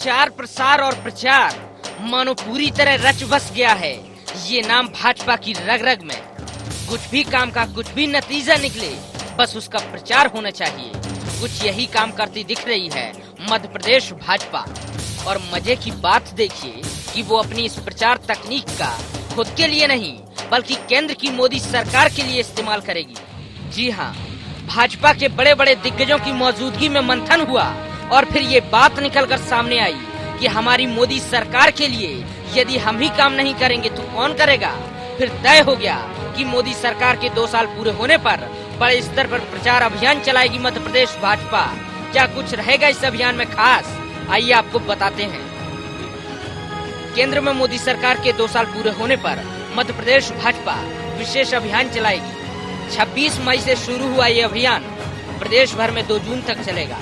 प्रचार प्रसार और प्रचार मानो पूरी तरह रच बस गया है ये नाम भाजपा की रग रग में। कुछ भी काम का कुछ भी नतीजा निकले, बस उसका प्रचार होना चाहिए। कुछ यही काम करती दिख रही है मध्य प्रदेश भाजपा। और मजे की बात देखिए कि वो अपनी इस प्रचार तकनीक का खुद के लिए नहीं बल्कि केंद्र की मोदी सरकार के लिए इस्तेमाल करेगी। जी हाँ, भाजपा के बड़े बड़े दिग्गजों की मौजूदगी में मंथन हुआ और फिर ये बात निकलकर सामने आई कि हमारी मोदी सरकार के लिए यदि हम ही काम नहीं करेंगे तो कौन करेगा। फिर तय हो गया कि मोदी सरकार के 2 साल पूरे होने पर बड़े स्तर पर प्रचार अभियान चलाएगी मध्य प्रदेश भाजपा। क्या कुछ रहेगा इस अभियान में खास, आइए आपको बताते हैं। केंद्र में मोदी सरकार के 2 साल पूरे होने पर मध्य प्रदेश भाजपा विशेष अभियान चलाएगी। 26 मई से शुरू हुआ ये अभियान प्रदेश भर में 2 जून तक चलेगा।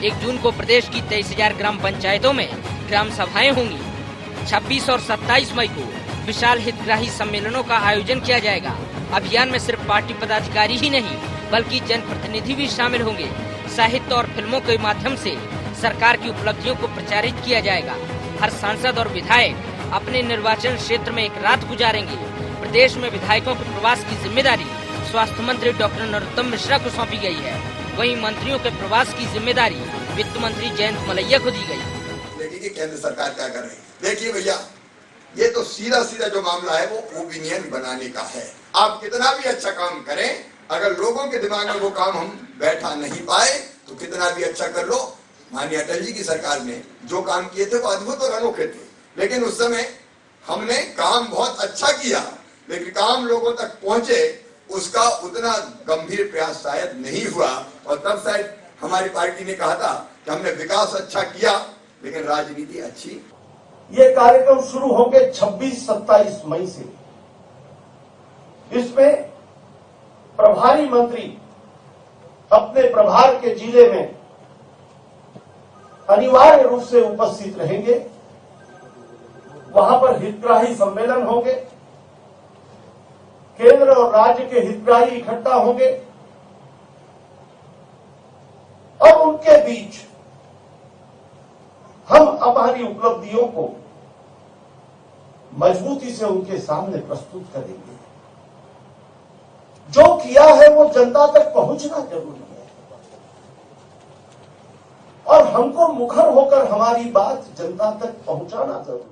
1 जून को प्रदेश की 23,000 ग्राम पंचायतों में ग्राम सभाएं होंगी। 26 और 27 मई को विशाल हितग्राही सम्मेलनों का आयोजन किया जाएगा। अभियान में सिर्फ पार्टी पदाधिकारी ही नहीं बल्कि जनप्रतिनिधि भी शामिल होंगे। साहित्य और फिल्मों के माध्यम से सरकार की उपलब्धियों को प्रचारित किया जाएगा। हर सांसद और विधायक अपने निर्वाचन क्षेत्र में एक रात गुजारेंगे। प्रदेश में विधायकों के प्रवास की जिम्मेदारी स्वास्थ्य मंत्री डॉक्टर नरोत्तम मिश्रा को सौंपी गई है। वहीं मंत्रियों के प्रवास की जिम्मेदारी वित्त मंत्री जयंत मलैया को दी गई। देखिए केंद्र सरकार क्या कर रही है। देखिए भैया, ये तो सीधा सीधा जो मामला है वो ओपिनियन बनाने का है। आप कितना भी अच्छा काम करें, अगर लोगों के दिमाग में वो काम हम बैठा नहीं पाए तो कितना भी अच्छा कर लो। माननीय अटल जी की सरकार ने जो काम किए थे वो अद्भुत और अनोखे थे, लेकिन उस समय हमने काम बहुत अच्छा किया, लेकिन काम लोगों तक पहुंचे उसका उतना गंभीर प्रयास शायद नहीं हुआ। और तब शायद हमारी पार्टी ने कहा था कि हमने विकास अच्छा किया लेकिन राजनीति अच्छी। ये कार्यक्रम शुरू होंगे 26-27 मई से। इसमें प्रभारी मंत्री अपने प्रभार के जिले में अनिवार्य रूप से उपस्थित रहेंगे। वहां पर हितग्राही सम्मेलन होंगे। केंद्र और राज्य के हितग्राही इकट्ठा होंगे और उनके बीच हम हमारी उपलब्धियों को मजबूती से उनके सामने प्रस्तुत करेंगे। जो किया है वो जनता तक पहुंचना जरूरी है और हमको मुखर होकर हमारी बात जनता तक पहुंचाना जरूरी है।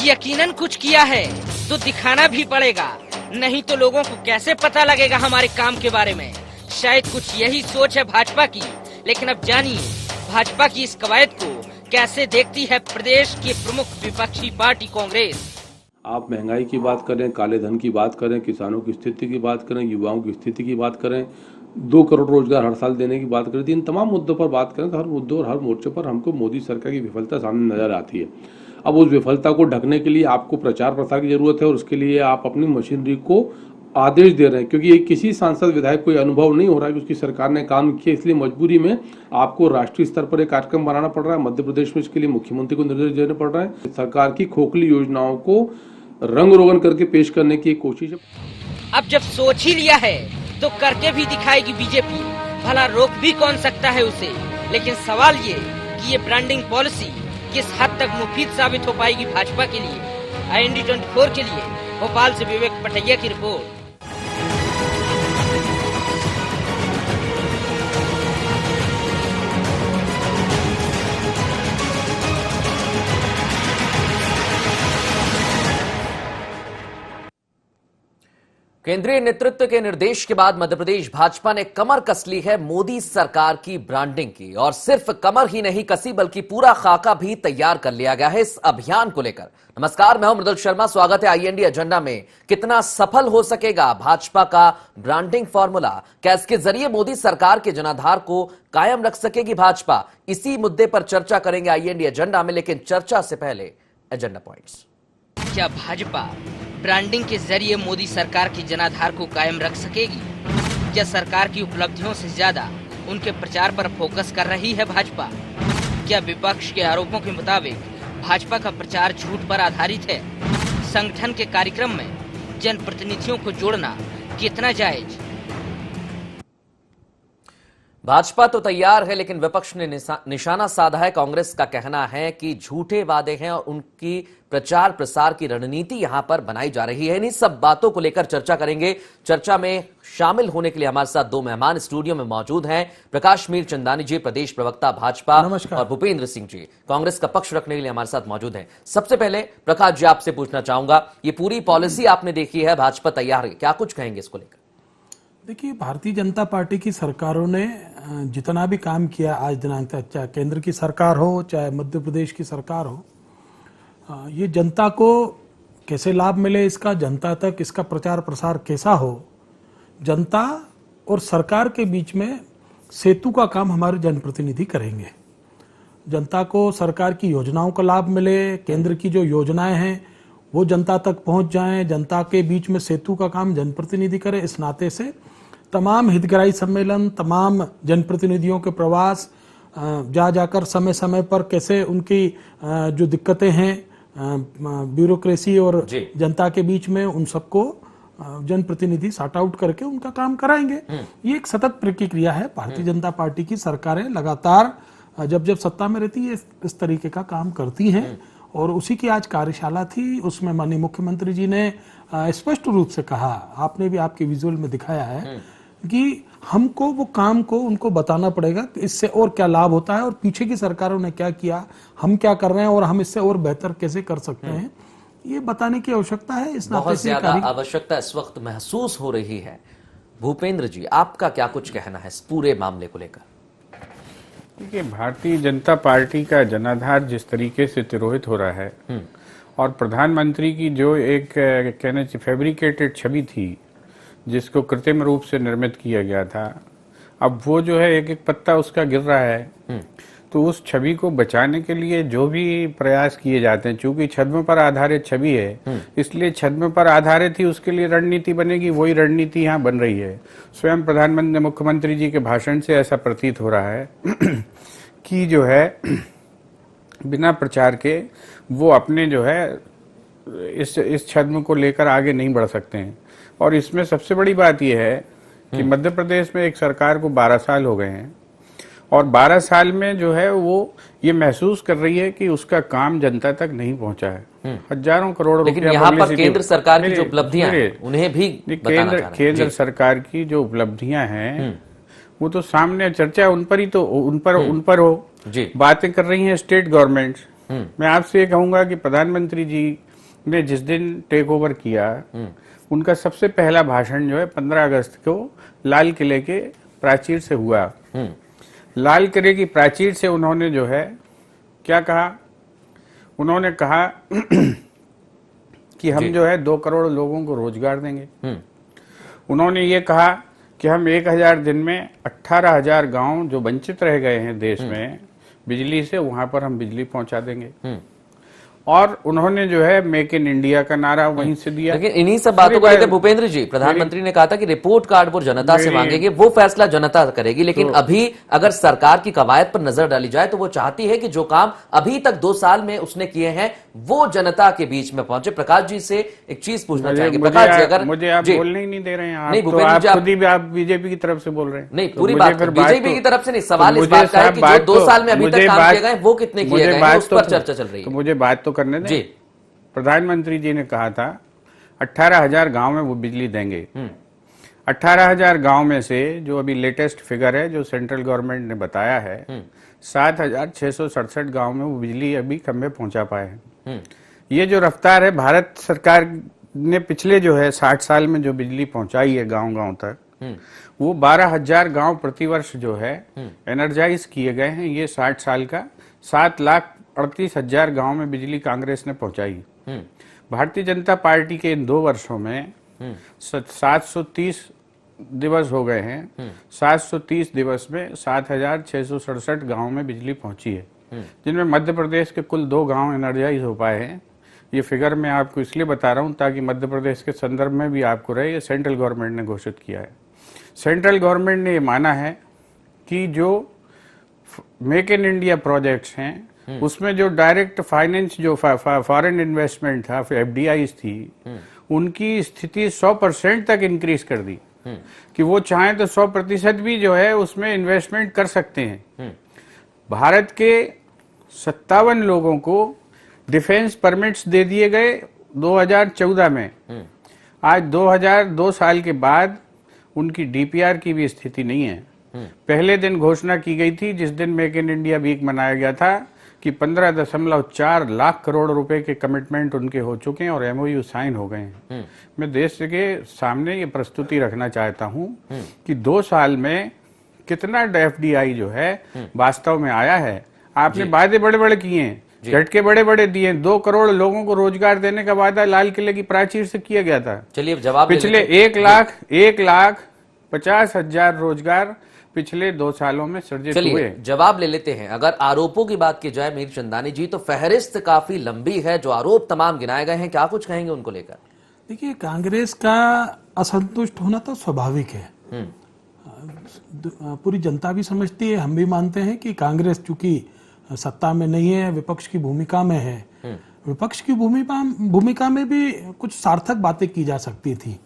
यकीनन कुछ किया है तो दिखाना भी पड़ेगा, नहीं तो लोगों को कैसे पता लगेगा हमारे काम के बारे में। शायद कुछ यही सोच है भाजपा की, लेकिन अब जानिए भाजपा की इस कवायद को कैसे देखती है प्रदेश की प्रमुख विपक्षी पार्टी कांग्रेस। आप महंगाई की बात करें, काले धन की बात करें, किसानों की स्थिति की बात करें, युवाओं की स्थिति की बात करें, 2 करोड़ रोजगार हर साल देने की बात करें, इन तमाम मुद्दों पर बात करें तो हर मुद्दों और हर मोर्चे पर हमको मोदी सरकार की विफलता सामने नजर आती है। अब उस विफलता को ढकने के लिए आपको प्रचार प्रसार की जरूरत है और उसके लिए आप अपनी मशीनरी को आदेश दे रहे हैं, क्योंकि किसी सांसद विधायक को अनुभव नहीं हो रहा है कि उसकी सरकार ने काम किया, इसलिए मजबूरी में आपको राष्ट्रीय स्तर पर एक कार्यक्रम बनाना पड़ रहा है। मध्य प्रदेश में इसके लिए मुख्यमंत्री को निर्देश देने पड़ रहे हैं। सरकार की खोखली योजनाओं को रंग रोगन करके पेश करने की कोशिश है। अब जब सोच ही लिया है तो करके भी दिखाएगी बीजेपी। भला रोक भी कौन सकता है उसे। लेकिन सवाल ये कि ये ब्रांडिंग पॉलिसी किस हद तक मुफीद साबित हो पाएगी भाजपा के लिए। IND 24 के लिए भोपाल से विवेक पटैया की रिपोर्ट। केंद्रीय नेतृत्व के निर्देश के बाद मध्य प्रदेश भाजपा ने कमर कस ली है मोदी सरकार की ब्रांडिंग की। और सिर्फ कमर ही नहीं कसी बल्कि पूरा खाका भी तैयार कर लिया गया है इस अभियान को लेकर। नमस्कार, मैं हूं मृदुल शर्मा, स्वागत है IND एजेंडा में। कितना सफल हो सकेगा भाजपा का ब्रांडिंग फॉर्मूला? क्या इसके जरिए मोदी सरकार के जनाधार को कायम रख सकेगी भाजपा? इसी मुद्दे पर चर्चा करेंगे IND एजेंडा में, लेकिन चर्चा से पहले एजेंडा पॉइंट्स। क्या भाजपा ब्रांडिंग के जरिए मोदी सरकार की जनाधार को कायम रख सकेगी? क्या सरकार की उपलब्धियों से ज्यादा उनके प्रचार पर फोकस कर रही है भाजपा? क्या विपक्ष के आरोपों के मुताबिक भाजपा का प्रचार झूठ पर आधारित है? संगठन के कार्यक्रम में जनप्रतिनिधियों को जोड़ना कितना जायज? भाजपा तो तैयार है, लेकिन विपक्ष ने निशाना साधा है। कांग्रेस का कहना है कि झूठे वादे हैं और उनकी प्रचार प्रसार की रणनीति यहां पर बनाई जा रही है। इन्हीं सब बातों को लेकर चर्चा करेंगे। चर्चा में शामिल होने के लिए हमारे साथ दो मेहमान स्टूडियो में मौजूद हैं। प्रकाश मीर चंदानी जी, प्रदेश प्रवक्ता भाजपा, और भूपेंद्र सिंह जी, कांग्रेस का पक्ष रखने के लिए हमारे साथ मौजूद हैं। सबसे पहले प्रकाश जी, आपसे पूछना चाहूंगा, ये पूरी पॉलिसी आपने देखी है, भाजपा तैयार है, क्या कुछ कहेंगे इसको लेकर? देखिए, भारतीय जनता पार्टी की सरकारों ने जितना भी काम किया आज दिनांक तक, चाहे केंद्र की सरकार हो चाहे मध्य प्रदेश की सरकार हो, ये जनता को कैसे लाभ मिले, इसका जनता तक इसका प्रचार प्रसार कैसा हो, जनता और सरकार के बीच में सेतु का काम हमारे जनप्रतिनिधि करेंगे। जनता को सरकार की योजनाओं का लाभ मिले, केंद्र की जो योजनाएं हैं वो जनता तक पहुंच जाएं, जनता के बीच में सेतु का काम जनप्रतिनिधि करे। इस नाते से तमाम हितग्राही सम्मेलन, तमाम जनप्रतिनिधियों के प्रवास, जा जाकर समय समय पर कैसे उनकी जो दिक्कतें हैं ब्यूरोक्रेसी और जनता के बीच में, उन सबको जनप्रतिनिधि सॉर्ट आउट करके उनका काम कराएंगे। ये एक सतत प्रक्रिया है। भारतीय जनता पार्टी की सरकारें लगातार जब जब सत्ता में रहती है इस तरीके का काम करती हैं, और उसी की आज कार्यशाला थी। उसमें माननीय मुख्यमंत्री जी ने स्पष्ट रूप से कहा, आपने भी आपके विजुअल में दिखाया है, कि हमको वो काम को उनको बताना पड़ेगा कि इससे और क्या लाभ होता है और पीछे की सरकारों ने क्या किया, हम क्या कर रहे हैं और हम इससे और बेहतर कैसे कर सकते हैं, ये बताने की आवश्यकता है। इस नाते बहुत से ज्यादा आवश्यकता इस वक्त महसूस हो रही है। भूपेंद्र जी, आपका क्या कुछ कहना है इस पूरे मामले को लेकर? देखिए, भारतीय जनता पार्टी का जनाधार जिस तरीके से तिरोहित हो रहा है, और प्रधानमंत्री की जो एक कहने से फैब्रिकेटेड छवि थी, जिसको कृत्रिम रूप से निर्मित किया गया था, अब वो जो है एक एक पत्ता उसका गिर रहा है। तो उस छवि को बचाने के लिए जो भी प्रयास किए जाते हैं, चूंकि छद्म पर आधारित छवि है, इसलिए छद्म पर आधारित ही उसके लिए रणनीति बनेगी। वही रणनीति यहाँ बन रही है। स्वयं प्रधानमंत्री, मुख्यमंत्री जी के भाषण से ऐसा प्रतीत हो रहा है कि जो है बिना प्रचार के वो अपने जो है इस छद्म को लेकर आगे नहीं बढ़ सकते हैं। और इसमें सबसे बड़ी बात यह है कि मध्य प्रदेश में एक सरकार को 12 साल हो गए हैं, और 12 साल में जो है वो ये महसूस कर रही है कि उसका काम जनता तक नहीं पहुंचा है। हजारों करोड़ रुपया। लेकिन यहाँ पर केंद्र सरकार की जो उपलब्धियां हैं उन्हें भी केंद्र सरकार की जो उपलब्धियां हैं वो तो सामने चर्चा उन पर ही तो उन पर हो बातें कर रही हैं स्टेट गवर्नमेंट। मैं आपसे ये कहूंगा कि प्रधानमंत्री जी ने जिस दिन टेक ओवर किया, उनका सबसे पहला भाषण जो है 15 अगस्त को लाल किले के प्राचीर से हुआ। लाल किले की प्राचीर से उन्होंने जो है क्या कहा, उन्होंने कहा कि हम जो है 2 करोड़ लोगों को रोजगार देंगे। उन्होंने ये कहा कि हम 1000 दिन में 18,000 गांव जो वंचित रह गए हैं देश में बिजली से, वहां पर हम बिजली पहुंचा देंगे। और उन्होंने जो है मेक इन इंडिया का नारा वहीं से दिया। लेकिन इन्हीं सब बातों को लेकर भूपेंद्र जी, प्रधानमंत्री ने कहा था कि रिपोर्ट कार्ड वो जनता से मांगेंगे, वो फैसला जनता करेगी। लेकिन अभी अगर सरकार की कवायद पर नजर डाली जाए तो वो चाहती है कि जो काम अभी तक 2 साल में उसने किए हैं वो जनता के बीच में पहुंचे। प्रकाश जी से एक चीज पूछना चाहेंगे। प्रकाश जी, अगर मुझे आप बोलने ही नहीं दे रहे हैं। नहीं भूपेंद्र जी, आप बीजेपी की तरफ से बोल रहे हैं। नहीं, पूरी बात बीजेपी की तरफ से नहीं, सवाल इस बात का है कि जो 2 साल में अभी तक काम किए गए वो कितने किए गए हैं, उस पर चर्चा चल रही है। मुझे बात तो करने दें। प्रधानमंत्री जी ने कहा था 18,000 गांव में वो बिजली देंगे। 18,000 गांव में से जो अभी लेटेस्ट फिगर है जो सेंट्रल गवर्नमेंट ने बताया है, 7,667 गांव में वो बिजली अभी खंभे पहुंचा पाए हैं। ये जो रफ्तार है भारत सरकार ने पिछले जो है 60 साल में जो बिजली पहुंचाई है गांव गांव तक, वो 12,000 गांव प्रतिवर्ष जो है एनर्जाइज किए गए हैं। ये 60 साल का 7,38,000 गांव में बिजली कांग्रेस ने पहुंचाई। भारतीय जनता पार्टी के इन 2 वर्षों में 730 दिवस हो गए हैं। 730 दिवस में 7,667 गांव में बिजली पहुंची है, जिनमें मध्य प्रदेश के कुल 2 गांव एनर्जाइज हो पाए हैं। ये फिगर मैं आपको इसलिए बता रहा हूं ताकि मध्य प्रदेश के संदर्भ में भी आपको रहे। ये सेंट्रल गवर्नमेंट ने घोषित किया है। सेंट्रल गवर्नमेंट ने ये माना है कि जो मेक इन इंडिया प्रोजेक्ट्स हैं उसमें जो डायरेक्ट फाइनेंस जो फॉरेन इन्वेस्टमेंट था, FDIs थी, उनकी स्थिति 100% तक इंक्रीज कर दी। कि वो चाहें तो 100% भी जो है उसमें इन्वेस्टमेंट कर सकते हैं। भारत के 57 लोगों को डिफेंस परमिट्स दे दिए गए 2014 में। आज 2 साल के बाद उनकी डीपीआर की भी स्थिति नहीं है। पहले दिन घोषणा की गई थी जिस दिन मेक इन इंडिया वीक मनाया गया था कि 15.4 लाख करोड़ रुपए के कमिटमेंट उनके हो चुके हैं और एमओयू साइन हो गए हैं। मैं देश के सामने ये प्रस्तुति रखना चाहता हूं कि 2 साल में कितना एफडीआई जो है वास्तव में आया है। आपने वादे बड़े बड़े किए हैं, झटके बड़े बड़े दिए। 2 करोड़ लोगों को रोजगार देने का वादा लाल किले की प्राचीर से किया गया था। चलिए जवाब पिछले 1,50,000 रोजगार पिछले 2 सालों में सृजित हुए। जवाब ले लेते हैं। अगर आरोपों की बात की जाए मीर चंदानी जी, तो फहरिस्त काफी लंबी है, जो आरोप तमाम गिनाए गए हैं, क्या कुछ कहेंगे उनको लेकर? देखिए, कांग्रेस का असंतुष्ट होना तो स्वाभाविक है। पूरी जनता भी समझती है, हम भी मानते हैं कि कांग्रेस चूंकि सत्ता में नहीं है, विपक्ष की भूमिका में है। विपक्ष की भूमिका में भी कुछ सार्थक बातें की जा सकती थी,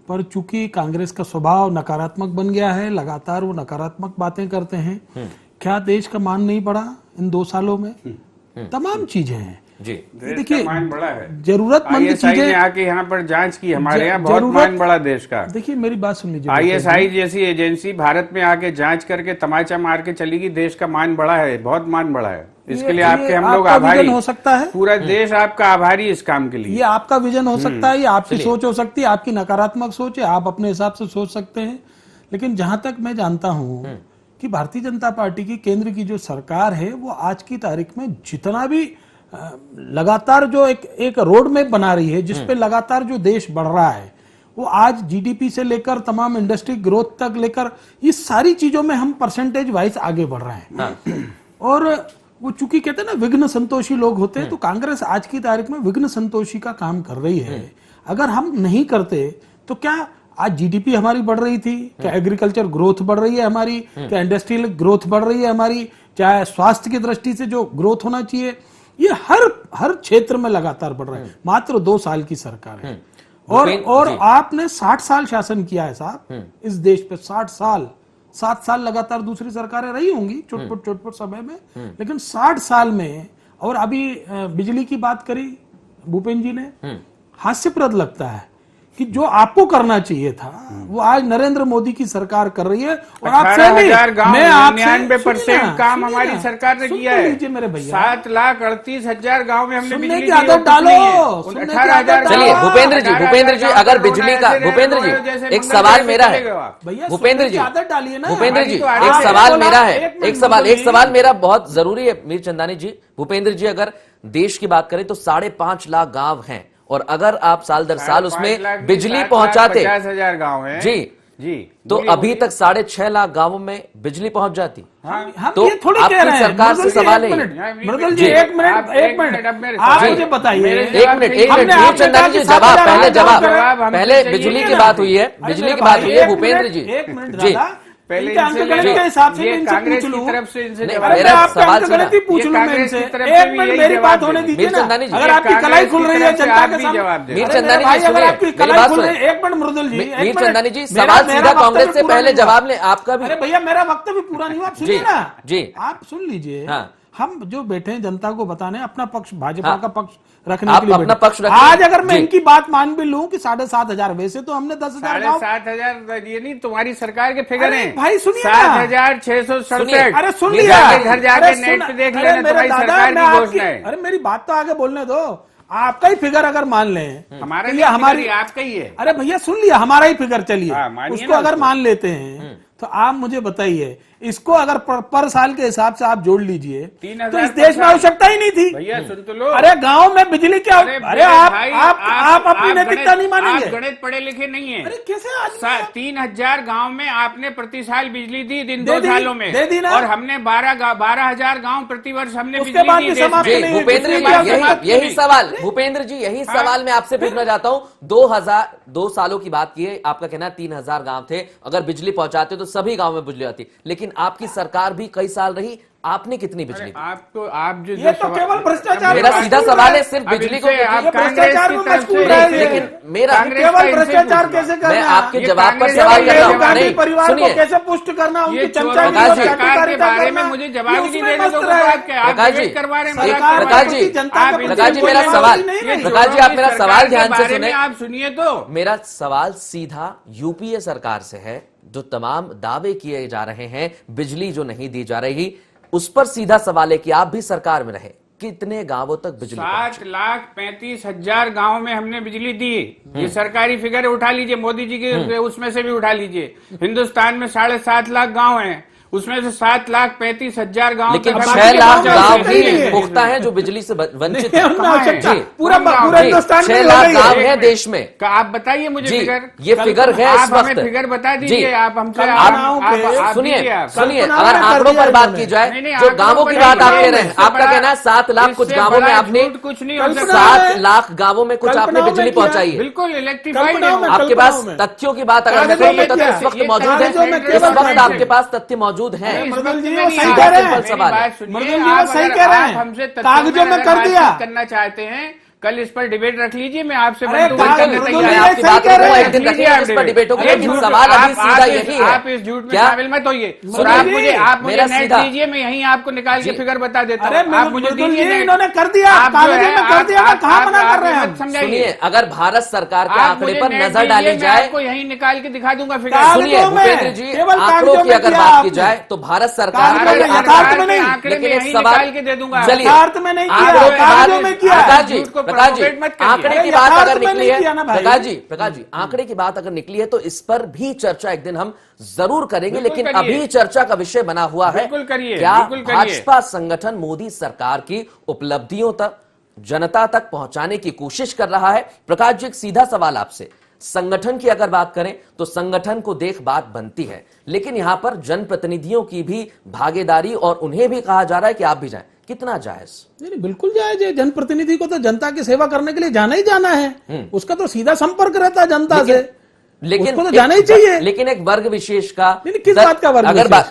पर चूंकि कांग्रेस का स्वभाव नकारात्मक बन गया है, लगातार वो नकारात्मक बातें करते हैं। क्या देश का मान नहीं बढ़ा इन 2 सालों में? तमाम चीजें हैं जी। देखिए, मान बढ़ा है। जरूरतमंद चीजें आके यहाँ पर जांच की, हमारे यहाँ बहुत मान बढ़ा देश का। देखिए, मेरी बात सुन लीजिए। ISI जैसी एजेंसी भारत में आके जांच करके तमाचा मार के चली गई। देश का मान बढ़ा है, बहुत मान बढ़ा है। इसके लिए आपके हम लोग आभारी हो सकता है। पूरा देश आपका आभारी इस काम के लिए। ये आपका विजन हो सकता है, ये आपकी सोच हो सकती है, आपकी नकारात्मक सोच है, आप अपने हिसाब से सोच सकते हैं। लेकिन जहां तक मैं जानता हूं कि भारतीय जनता पार्टी की केंद्र की जो सरकार है, वो आज की तारीख में जितना भी लगातार जो एक रोड मैप बना रही है, जिसपे लगातार जो देश बढ़ रहा है, वो आज जीडीपी से लेकर तमाम इंडस्ट्री ग्रोथ तक लेकर इस सारी चीजों में हम परसेंटेज वाइज आगे बढ़ रहे हैं। और वो चूंकि कहते हैं ना, विघ्न संतोषी लोग होते हैं, तो कांग्रेस आज की तारीख में विघ्न संतोषी का काम कर रही है। अगर हम नहीं करते तो क्या आज जीडीपी हमारी बढ़ रही थी? क्या एग्रीकल्चर ग्रोथ बढ़ रही है हमारी? क्या इंडस्ट्रियल ग्रोथ बढ़ रही है हमारी? चाहे स्वास्थ्य की दृष्टि से जो ग्रोथ होना चाहिए, ये हर क्षेत्र में लगातार बढ़ रहा है। मात्र 2 साल की सरकार है और आपने 60 साल शासन किया है साहब इस देश पे। 60 साल, 7 साल लगातार दूसरी सरकारें रही होंगी चुटपुट समय में, लेकिन 60 साल में। और अभी बिजली की बात करी भूपेंद्र जी ने, हास्यप्रद लगता है कि जो आपको करना चाहिए था वो आज नरेंद्र मोदी की सरकार कर रही है। और आपसे मैं 99% काम हमारी सरकार ने किया है। मेरे भैया 7,38,000 गाँव में हमने बिजली की आदत डालो। 18,000। चलिए भूपेंद्र जी, अगर बिजली का, भूपेंद्र जी एक सवाल मेरा है। भूपेंद्र जी, भूपेंद्र जी एक सवाल मेरा है, एक सवाल मेरा बहुत जरूरी है मीर चंदानी जी। भूपेंद्र जी, अगर देश की बात करें तो 5.5 लाख गांव हैं, और अगर आप साल दर साल उसमें बिजली पहुंचाते 50,000 गाँव है जी, तो अभी तक 6.5 लाख गांवों में बिजली पहुंच जाती। हम तो ये थोड़ी कह रहे हैं, सरकार से सवाल है। मृदुल जी एक मिनट आप मुझे बताइए। एक मिनट मीर चंदानी जी, जवाब पहले बिजली की बात हुई है, बिजली की बात हुई है। भूपेंद्र जी जी पहले के हिसाब से कांग्रेस की तरफ से इनसे मेरा सवाल पूछ लूं मैं इनसे। एक मिनट मेरी बात होने दीजिए ना। अगर आपकी कलाई खुल रही है जनता के सामने, मीर चंदानी जी अगर आपकी कलाई खुल रही है, एक मिनट मृदुल जी, मीर चंदानी जी सवाल सीधा कांग्रेस से पहले जवाब ले आपका भी। अरे भैया मेरा वक्तव्य पूरा नहीं हुआ, आप सुनिए ना जी, आप सुन लीजिए। हाँ। हम जो बैठे हैं जनता को बताने, अपना पक्ष भाजपा हाँ। का पक्ष रखने के लिए अपना पक्ष बैठे। आज अगर मैं इनकी बात मान भी लूं कि 7,500, वैसे तो हमने 10,000 7,500 ये नहीं, तुम्हारी सरकार के फिगर हैं भाई। सुनिए 7,667। अरे सुन लिया, घर जाके नेट पे देख लेना, तुम्हारी सरकार की घोषणा है। अरे मेरी बात तो आगे बोलने दो। आपका ही फिगर अगर मान लें, हमारी आपका ही है। अरे भैया सुन लिया, हमारा ही फिगर चलिए, उसको अगर मान लेते हैं तो आप मुझे बताइए, इसको अगर पर साल के हिसाब से आप जोड़ लीजिए तो इस देश में आवश्यकता ही नहीं थी। भैया सुन तो लो। अरे गांव में बिजली क्या? अरे आप अपनी नैतिकता नहीं मानेंगे। गणित पढ़े लिखे नहीं है। अरे कैसे 3,000 गांव में आपने प्रति साल बिजली दी इन 2 सालों में, और हमने 12,000 गांव प्रति वर्ष हमने बिजली दी। भूपेंद्र जी यही सवाल, भूपेंद्र जी यही सवाल मैं आपसे पूछना चाहता हूँ। 2 सालों की बात की है, आपका कहना 3,000 गांव थे, अगर बिजली पहुंचाते तो सभी गांव में बिजली आती, लेकिन आपकी सरकार भी कई साल रही, आपने कितनी बिजली दी? आपको आप जो ये तो केवल भ्रष्टाचार, मेरा सीधा सवाल है, सिर्फ बिजली को आप भ्रष्टाचार में मजबूर नहीं, है। लेकिन मेरा केवल भ्रष्टाचार कैसे करना, मैं आपके ये जवाब पर कांग्रेस सवाल कर रहा हूं। गांधी नहीं, परिवार को सुनिए कैसे पुष्ट करना, उनकी ये चमचा प्रकाश जी, सरकार के बारे में मुझे जवाब ही नहीं देने दो। प्रकाश जी, प्रकाश जी, प्रकाश जी, मेरा बोलने सवाल, वाली नहीं है। प्रकाश जी, आप मेरा सवाल ध्यान से सुने। आप सुनिए तो, मेरा सवाल सीधा यूपीए सरकार से है, जो तमाम दावे किए जा रहे हैं, बिजली जो नहीं दी जा रही, उस पर सीधा सवाल है कि आप भी सरकार में रहे, कितने गांवों तक बिजली पहुंची? 7,35,000 गांव में हमने बिजली दी। ये सरकारी फिगर उठा लीजिए, मोदी जी के उसमें से भी उठा लीजिए। हिंदुस्तान में 7.5 लाख गांव हैं, उसमें से 7,35,000 गांव, लेकिन तक 6 लाख गांव नहीं ही है। पुख्ता है जो बिजली से वंचित नहीं, है। उनमें आवश्यकता जी, पूरा जी, हिंदुस्तान 6 में लाख हो गई गांव है। है देश में। आप बताइए मुझे जी, फिगर। ये फिगर है इस आप हमें वक्त। फिगर बता जी, दीजिए। आप हमसे आप सुनिए, दीजिए आप। सुनिए, कल्पना अगर में कर आंकड़ों दिया पर बात इन्होंने। की जाए, नहीं, जो आंकड़ों गांवों पर की नहीं, बात आप कह रहे हैं, इससे आपका बड़ा- कहना है 7 लाख कुछ इससे गांवों में बड़ा आपने, झूठ कुछ नहीं हो सकता। 7 लाख गांवों में कुछ आपने कल्पनाओं में बिजली किया। पहुंचाई है। बिल्कुल इलेक्ट्रिफाइड कल्पनाओं में- आपके पास कल्पनाओं में। तथ्यों की बात अगर मैं कागजों करूं में तो क्या? तथ्य इस वक्त ये मौजूद कागजों में है, केवल इस वक्त कागज आपके पास तथ्य मौजूद है। मृदुल जी, मेरी वो सही बात- कह रहे सिंपल हैं। सवाल है। मेरी बात सुनिए, मृदुल जी, वो आप सही अगर कह रहे आप हैं। हमसे तथ्यों कागजों में अगर कर बातचीत दिया। करना चाहते हैं, कल इस पर डिबेट रख लीजिए, मैं आपसे अरे बंधु कागज- करने मृदुल तैयार जी, हूं। आपकी सही बात कह को रहे एक हैं। दिन रखेंगे, इस पर डिबेट होगी, अरे लेकिन झूठ- सवाल अभी आप सीधा इस- यही है। आप इस झूठ में क्या? शामिल मत होइए। और मृदुल आप जी, मुझे मेरा नेट सीधा- दीजिए, मैं यहीं आपको निकाल के जी। फिगर बता देता अरे हूं। आप मुझे मृदुल दीजिए जी, नेट। इन्होंने कर दिया, आप जो कागजों है, में कर दिया, आप- तो कहाँ आप- मना आप कर रहे हैं मत हम? समझाइए। सुनिए, अगर भारत सरकार के आप आंकड़े मुझे पर नेट नजर दीजिए, डाली मैं जाए, आपको यहीं निकाल के दिखा दूंगा फिगर। कागजों सुनिए में, भूपेंद्र जी, केवल आंकड़ों कागजों की में अगर किया बात की आपने। जाए तो भारत सरकार कागजों का में ये नहीं, आंकड़ा यथार्थ में नहीं। आंकड़े लेकिन में एक यहीं सवाल निकाल के दे दूंगा। चलिए, यथार्थ में नहीं किया, आंकड़ों की कागजों बात- में किया। प्रकाश जी, झूठ को प्रकाश जी, propagate मत करिए। आंकड़े अरे की बात यथार्थ अगर में निकली नहीं है, किया ना भाई। प्रकाश जी, आंकड़े की बात अगर निकली है तो इस पर भी चर्चा एक दिन हम जरूर करेंगे, बिल्कुल लेकिन करिए। अभी चर्चा का विषय बना हुआ है, बिल्कुल करिए, क्या बिल्कुल करिए। भाजपा संगठन मोदी सरकार की उपलब्धियों तक, जनता तक पहुंचाने की कोशिश कर रहा है? प्रकाश जी, एक सीधा सवाल आपसे, संगठन की अगर बात करें तो संगठन को देख बात बनती है, लेकिन यहां पर जनप्रतिनिधियों की भी भागीदारी और उन्हें भी कहा जा रहा है कि आप भी जाएं, कितना जायज? नहीं, बिल्कुल जायज है। जनप्रतिनिधि को तो जनता की सेवा करने के लिए जाना ही जाना है। उसका तो सीधा संपर्क रहता है जनता से। लेकिन उसको तो जाना ही चाहिए। लेकिन एक वर्ग विशेष का, नहीं, किस बात का वर्ग अगर विशेष?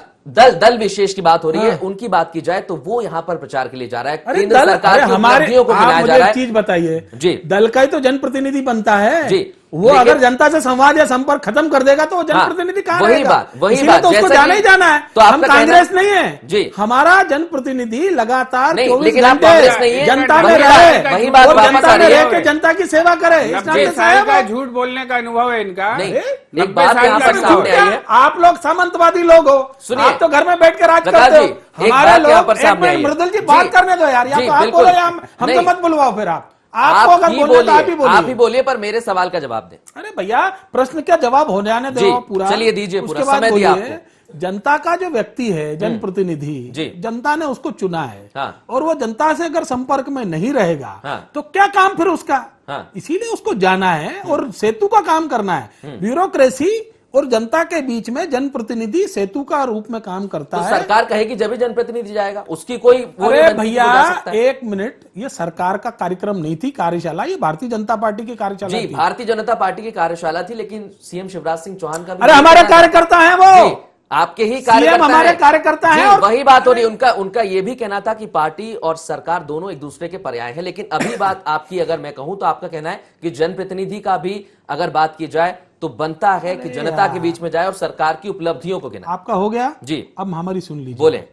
दल विशेष की बात हो रही है, हाँ। उनकी बात की जाए तो वो यहां पर प्रचार के लिए जा रहा है, अरे केंद्र दल, सरकार अरे की हमारे, उपलब्धियों को आप गिनाया मुझे जा रहा एक है। चीज बताइए, जी। दल का ही तो जनप्रतिनिधि बनता है। जी। वो लेकिन- अगर जनता से संवाद या संपर्क खत्म कर देगा तो वो जनप्रतिनिधि कहाँ वही रहेगा? बात, वही इसीलिए बात, तो उसको जैसा जाना कि- ही जाना है। तो हम आपका कांग्रेस कहना- नहीं है जी। हमारा जनप्रतिनिधि लगातार नहीं, 24 लेकिन आप घंटे कांग्रेस नहीं है। जनता में वही बात- रहे वही बात और वापस जनता आ में रही है। रह के जनता की सेवा करे। इस 90 नाते से साल है का वो। झूठ बोलने का अनुभव है इनका। नहीं, अरे, एक 90 बात साल यहां का पर झूठ सामने आई क्या? है। आप लोग सामंतवादी लोग हो। सुनिए। आप तो घर में बैठ के राज प्रकाश करते जी, हो। एक हमारे बात यहाँ लोग, पर एक सामने आई मिनट है। मृदुल जी बात जी। करने दो यार, या जी, तो आप बिल्कुल। बोलो या हमसे नहीं। मत बुलवाओ। फिर आपको अगर ही बोलना तो आप ही आप ही बोलिए। बोलिए, पर मेरे सवाल का जवाब दें। अरे भैया, प्रश्न क्या जवाब हो जाने दो जी, पूरा। चलिए दीजिए पूरा, उसके बाद समय दिया बोलिए, जनता का जो व्यक्ति है, जनप्रतिनिधि, जी। जनता ने उसको चुना है। हाँ। और वो जनता से अगर संपर्क में नहीं रहेगा हाँ। तो क्या काम फिर उसका? हाँ। इसीलिए उसको जाना है और सेतु का काम करना है। ब्यूरोक्रेसी और जनता के बीच में जनप्रतिनिधि सेतु का रूप में काम करता तो है। सरकार कहेगी जब भी जनप्रतिनिधि जाएगा, उसकी कोई वो नहीं अरे बनती कि भैया, वो जा सकता है। एक मिनट, ये सरकार का कार्यक्रम नहीं थी, कार्यशाला, ये भारतीय जनता पार्टी की कार्यशाला जी, थी। भारतीय जनता पार्टी की कार्यशाला थी, लेकिन सीएम शिवराज सिंह चौहान का भी अरे हमारे कार्यकर्ता हैं वो। जी, आपके ही कार्यकर्ता हमारे हैं। कार्यकर्ता हैं जी, और- वही बात हो रही है। उनका ये भी कहना था कि पार्टी और सरकार दोनों एक दूसरे के पर्याय हैं, लेकिन अभी बात आपकी अगर मैं कहूं तो आपका कहना है कि जनप्रतिनिधि का भी अगर बात की जाए तो बनता है कि जनता के बीच में जाए और सरकार की उपलब्धियों को गिनाए। आपका हो गया जी। अब हमारी सुन लीजिए। बोले।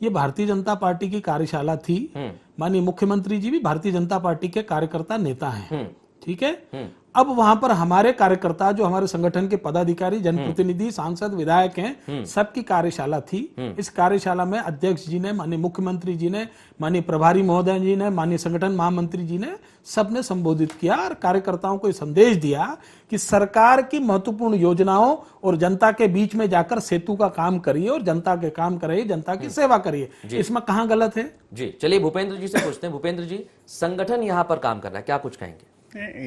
ये भारतीय जनता पार्टी की कार्यशाला थी। माननीय मुख्यमंत्री जी भी भारतीय जनता पार्टी के कार्यकर्ता नेता हैं। ठीक है। अब वहां पर हमारे कार्यकर्ता, जो हमारे संगठन के पदाधिकारी, जनप्रतिनिधि, सांसद, विधायक हैं, सबकी कार्यशाला थी। इस कार्यशाला में अध्यक्ष जी ने, माननीय मुख्यमंत्री जी ने, माननीय प्रभारी महोदय जी ने, माननीय संगठन महामंत्री जी ने, सबने संबोधित किया और कार्यकर्ताओं को संदेश दिया कि सरकार की महत्वपूर्ण योजनाओं और जनता के बीच में जाकर सेतु का काम करिए और जनता के काम करिए, जनता की सेवा करिए। इसमें कहां गलत है? जी, चलिए भूपेंद्र जी से पूछते हैं। भूपेंद्र जी, संगठन यहां पर काम कर रहा है, क्या कुछ कहेंगे?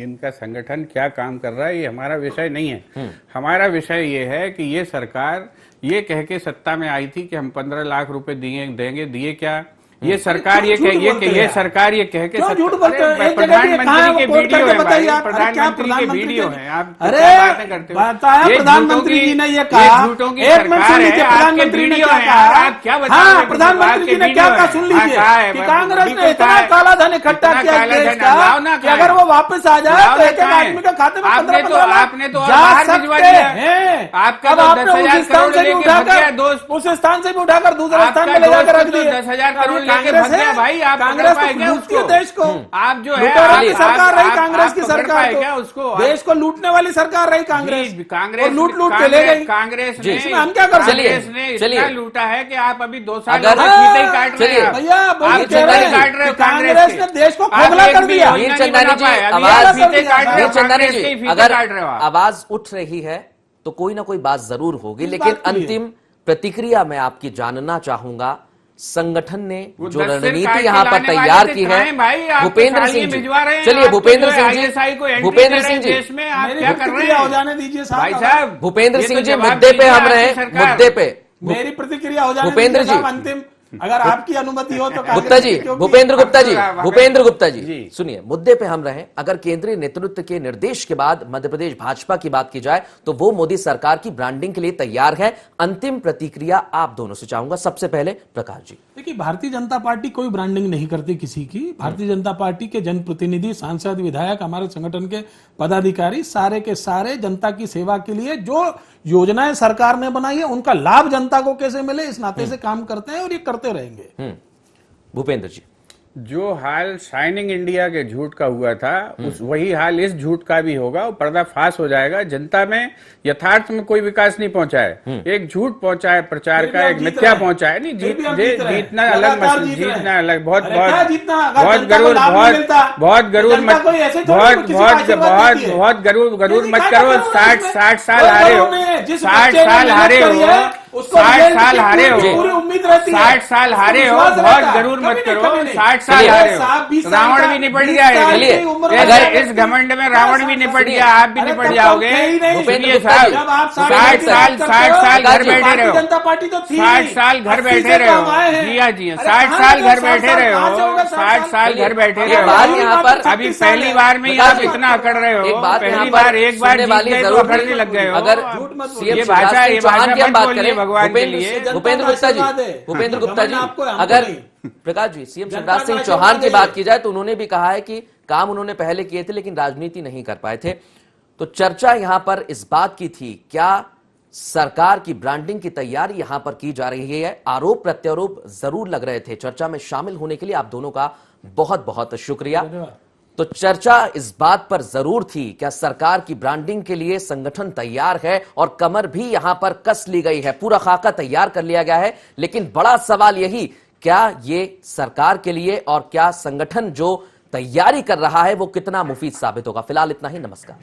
इनका संगठन क्या काम कर रहा है ये हमारा विषय नहीं है। हमारा विषय ये है कि ये सरकार ये कह के सत्ता में आई थी कि हम 15 लाख रुपए दिए, देंगे। दिए क्या? ये सरकार ये सरकार ये कह के क्यों झूठ बोलते हो? एक जगह प्रधानमंत्री के वीडियो है, बताइए आप। प्रधानमंत्री के वीडियो है, आप अरे बातें करते हो। बताया प्रधानमंत्री जी ने ये कहा, झूठों की एक मिनट सुन लीजिए, प्रधानमंत्री ने क्या कहा। आप क्या हाँ, प्रधानमंत्री जी ने क्या कहा सुन लीजिए कि कांग्रेस ने इतना काला धन इकट्ठा किया देश का कि अगर वो वापस आ जाए तो एक एक आदमी के खाते में 15-15 लाख जा सकते हैं। अब आपने उस स्थान से भी उठाकर उस स्थान से भी उठाकर दूसरे स्थान में ले जाकर रख दिए। 10,000 करोड़ कांग्रेस है भाई, आप कांग्रेस को लूटती है देश को। आप जो है सरकार रही कांग्रेस की सरकार, तो देश को लूटने वाली सरकार रही कांग्रेस। कांग्रेस लूट के ले गई कांग्रेस ने। इसमें हम क्या कर सकते हैं? ने इतना लूटा है कि आप अभी 2 साल अगर फीते ही काट रहे हैं। भैया आप कह रहे काट रहे हैं हो कांग्रेस ने देश को खोखला कर दिया। वीर चंदानी जी, आवाज फीते काट रहे हो, वीर चंदानी कांग्रेस के ही जी, फीते अगर काट रहे हो आप। आवाज उठ रही है तो कोई ना कोई बात जरूर होगी, लेकिन बात के लिए। अंतिम प्रतिक्रिया मैं आपकी जानना चाहूंगा। संगठन ने वो जो 10 सिर काट रणनीति के यहाँ पर लाने तैयार वाले की थे, है, कहाँ भाई? आप भूपेंद्र तो सिंह जी, भिजवा रहे हैं, चलिए आप तो भूपेंद्र जो है सिंह ISI को जी, एंट्री भूपेंद्र दे रहे सिंह हैं जी, देश में, आप मेरी क्या कर रहे प्रतिक्रिया हो हैं जाने दीजिए साहब। भाई साहब? भूपेंद्र ये तो सिंह जी, जवाब मुद्दे पे दीजिए हम आपकी रहे, सरकार। मुद्दे पे मेरी प्रतिक्रिया हो जाने भूपेंद्र दीजिए साहब, जी। अंतिम अगर आपकी अनुमति हो तो गुप्ता जी, क्योंकि- भूपेंद्र गुप्ता जी, भूपेंद्र गुप्ता जी, जी। सुनिए, मुद्दे पे हम रहे। अगर केंद्रीय नेतृत्व के निर्देश के बाद मध्य प्रदेश भाजपा की बात की जाए तो वो मोदी सरकार की ब्रांडिंग के लिए तैयार है। अंतिम प्रतिक्रिया आप दोनों से चाहूंगा। सबसे पहले प्रकाश जी। देखिए, भारतीय जनता पार्टी कोई ब्रांडिंग नहीं करती किसी की। भारतीय जनता पार्टी के जनप्रतिनिधि, सांसद, विधायक, हमारे संगठन के पदाधिकारी सारे के सारे जनता की सेवा के लिए जो योजनाएं सरकार ने बनाई है उनका लाभ जनता को कैसे मिले इस नाते से काम करते हैं और ये करते रहेंगे। भूपेंद्र जी, जो हाल शाइनिंग इंडिया के झूठ का हुआ था वही हाल इस झूठ का भी होगा। पर्दाफाश हो जाएगा। जनता में यथार्थ में कोई विकास नहीं पहुंचा है, एक झूठ पहुंचा है प्रचार का, एक मिथ्या पहुंचा है। नहीं, जीतना अलग मसला, जीतना अलग, बहुत गरूर मत करो। 60 साल हारे हो, 60 साल हारे हो, 60 साल हारे हो, 60 साल हारे हो, बहुत गरूर मत करो। 60 साल हारे हो, रावण भी निपट गया। इस घमंड में रावण भी निपट गया, आप भी निपट जाओगे। सुनिए साहब, 60 साल घर बैठे रहे हो, 60 साल घर बैठे रहे हो। जी हाँ, जी हाँ, 60 साल घर बैठे रहे हो, 60 साल घर बैठे रहे हो। यहाँ पर अभी पहली बार में ही आप इतना अकड़ रहे हो। पहली बार एक बार जीत गए तो अकड़ने लग गए हो। अगर सीएम ये भाषा चौहान की हम बात करें, भगवान के लिए। भूपेंद्र गुप्ता जी, भूपेंद्र गुप्ता जी, अगर प्रकाश जी, सीएम शिवराज सिंह चौहान की बात की जाए तो उन्होंने भी कहा है कि काम उन्होंने पहले किए थे लेकिन राजनीति नहीं कर पाए थे। तो चर्चा यहां पर इस बात की थी, क्या सरकार की ब्रांडिंग की तैयारी यहां पर की जा रही है? आरोप प्रत्यारोप जरूर लग रहे थे। चर्चा में शामिल होने के लिए आप दोनों का बहुत बहुत शुक्रिया। तो चर्चा इस बात पर जरूर थी, क्या सरकार की ब्रांडिंग के लिए संगठन तैयार है और कमर भी यहां पर कस ली गई है, पूरा खाका तैयार कर लिया गया है। लेकिन बड़ा सवाल यही, क्या ये सरकार के लिए और क्या संगठन जो तैयारी कर रहा है वो कितना मुफीद साबित होगा? फिलहाल इतना ही, नमस्कार।